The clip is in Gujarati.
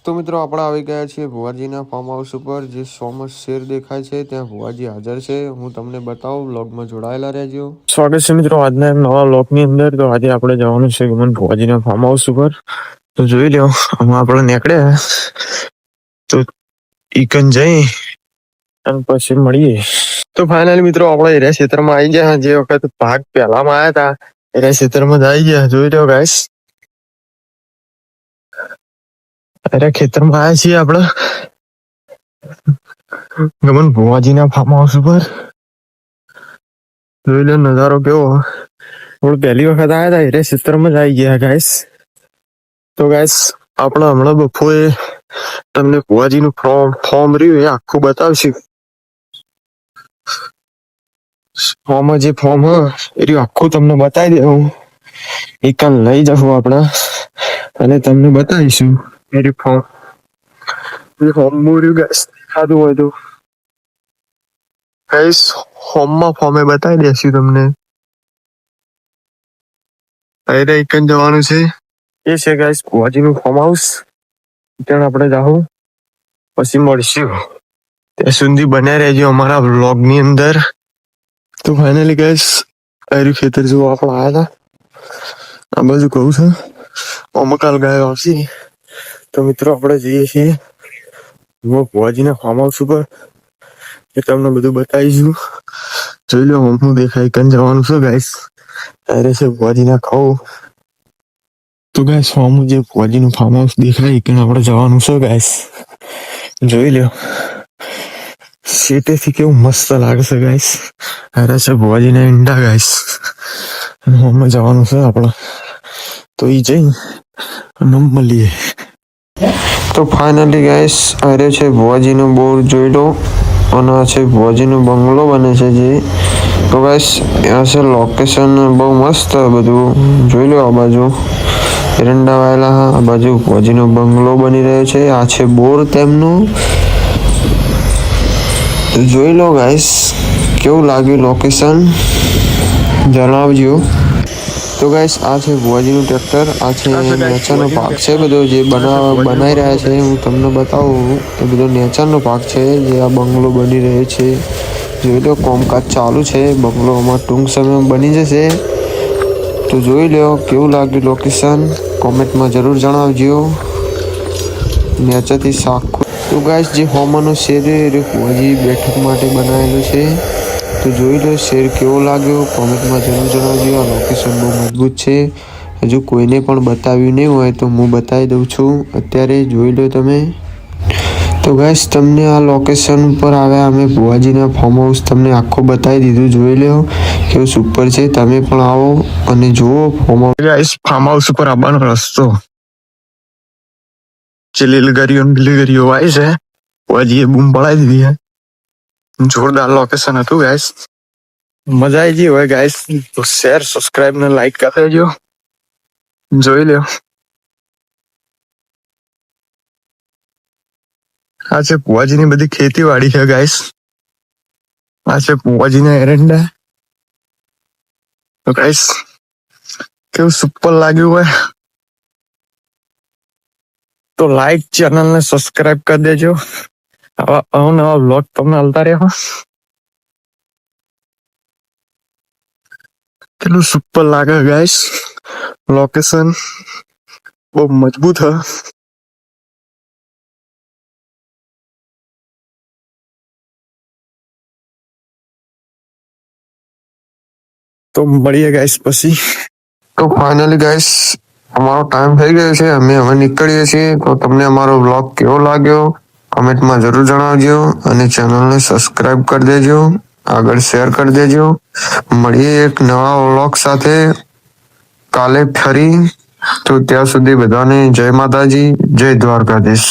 તો મિત્રો આપણે આવી ગયા છીએ ભુવાજીના ફાર્મ હાઉસ ઉપર જે સોમસ શેર દેખાય છે ત્યાં ભુવાજી હાજર છે। હું તમને બતાવું વ્લોગમાં જોડાયેલા રહેજો। સ્વાગત છે મિત્રો આજના નવા વ્લોગની અંદર। તો આજે આપણે જવાનું છે ગમન ભુવાજીના ફાર્મ હાઉસ ઉપર। તો જોઈ લો આમાં આપણે નીકળ્યા તો ઈકન જઈ અને પછી મળીએ। તો ફાઇનલી મિત્રો આપણે એરિયા ક્ષેત્રમાં આવી ગયા। જે વખત ભાગ પહેલામાં આવ્યા હતા એરિયા ક્ષેત્રમાં જ આવી ગયા। જોઈ લો ગાઈસ અરે ખેતરમાં આવ્યા છીએ આપણે ગમન ભુવાજીના ફાર્મ હાઉસ ઉપર। જોઈ લો નજારો કેવો। આપણે પહેલી વખત આવ્યા હતા એરિયા ક્ષેત્રમાં જ આવી ગયા ગાઈસ। તો ગાઈસ આપણે હમણાં બપોરે તમને ભુવાજીનું ફોર્મ રહ્યું એ આખું બતાવશું। ફોર્મ જે ફોર્મ હ એ રહ્યું આખું તમને બતાવી દઉં। એક લઈ જશું આપણે અને તમને બતાવીશું એ ફોર્મ રહ્યું ગાઈસ ખાધું હોય તો ગાઈસ હોમમાં ફોર્મે બતાવી દેશું તમને। અરે એક જવાનું છે એ છે ગાઈસ ભુવાજીનું ફાર્મ હાઉસ। ત્યાં આપણે જાઉં પછી મળશું। ત્યાં સુધી બન્યા રહેજો અમારા વ્લોગની અંદર। તો ફાઇનલી ગાઈસ આર્યું ખેતર જેવું આપણે આવ્યા હતા। આ બાજુ કહું છું અમકાલ ગાયો આવશે। તો મિત્રો આપણે જઈએ છીએ ભુવાજીના ફાર્મ હાઉસ ઉપર એ તમને બધું બતાવીશું। જોઈ લો હું દેખાય કન જવાનું છે ગાઈસ। અરે છે ભુવાજીના ખાવું તો ગાઈસ હોમ જે ભુવાજીનું ફાર્મ હાઉસ દેખાય કે આપણે જવાનું છે ગાઈસ। જોઈ લો સીટેથી કેવું મસ્ત લાગશે ગાઈસ। અરે છે ભુવાજીના ઈંડા ગાઈસ અને હોમ જવાનું છે આપણે તો એ જઈ અને મળીએ। તો ફાઇનલી ગાઈસ અરે છે ભુવાજીનો બોર્ડ જોઈ લો અને આ છે ભુવાજીનો બંગલો બને છે જે। તો ગાઈસ આ છે લોકેશન બહુ મસ્ત બધું જોઈ લો। આ બાજુ એરંડા વાયેલા આ બાજુ ભુવાજીનો બંગલો બની રહ્યો છે। આ છે બોર તેમનું જોઈ લો ગાઈસ કેવું લાગ્યું લોકેશન જણાવજો। તો ગાઈસ આ છે ભુવાજીનું ટ્રેક્ટર આ છે નેચરનો ભાગ છે બધો જે બનાવી રહ્યા છે। હું તમને બતાવું એ બધો નેચરનો ભાગ છે જે આ બંગલો બની રહ્યો છે। જોઈ લો કામકાજ ચાલુ છે બંગલોમાં ટૂંક સમયમાં બની જશે। તો જોઈ લો કેવું લાગ્યું લોકેશન કોમેન્ટમાં જરૂર જણાવજો। નેચરથી સાખું તો ગાઈસ જે હોમનો શેર એ ભુવાજી બેઠક માટે બનાવેલો છે। તો જોઈ લો શેર કેવો લાગ્યો કોમેન્ટમાં જરૂર જણાવજો। આ લોકેશન બહુ મજબૂત છે હજુ કોઈને પણ બતાવ્યું નહીં હોય તો હું બતાવી દઉં છું અત્યારે જોઈ લો તમે। તો ગાઈસ તમને આ લોકેશન ઉપર આવ્યા અમે ભુવાજીના ફાર્મ હાઉસ તમને આખું બતાવી દીધું। જોઈ લો કેવું સુપર છે તમે પણ આવો અને જુઓ ફાર્મ હાઉસ ઉપર આવવાનો રસ્તો જે લીલગરીઓ આવી છે ભુવાજીએ બૂમ પડાવી દીધી છે। જોરદાર લોકેશન હતું ગાઈસ મજા આવી ગઈ હોય ગાઈસ તો શેર સબસ્ક્રાઇબ ને લાઈક કરી દેજો। જોઈ લો આ છે ભુવાજીની બધી ખેતીવાડી છે ગાઈસ। આ છે ભુવાજીના એરંડા। તો ગાઈસ કેવું સુપર લાગ્યું હોય તો લાઈક ચેનલને સબસ્ક્રાઇબ કરી દેજો। આવા અવનવા વ્લોગ તમને મળતા રહે। કેટલું સુપર લાગે ગાઈસ લોકેશન બહુ મજબૂત હ। તો મળીએ ગાઈસ પછી। તો ફાઇનલી ગાઈસ અમારો ટાઈમ થઈ ગયો છે અમે હવે નીકળીએ છીએ। તો તમને અમારો વ્લોગ કેવો લાગ્યો કમેન્ટમાં જરૂર જણાવજો અને ચેનલને સબસ્ક્રાઇબ કરી દેજો આગળ શેર કરી દેજો। મળીએ એક નવા વ્લોગ સાથે કાલે ફરી। તો ત્યાં સુધી બધાને જય માતાજી જય દ્વારકાધીશ।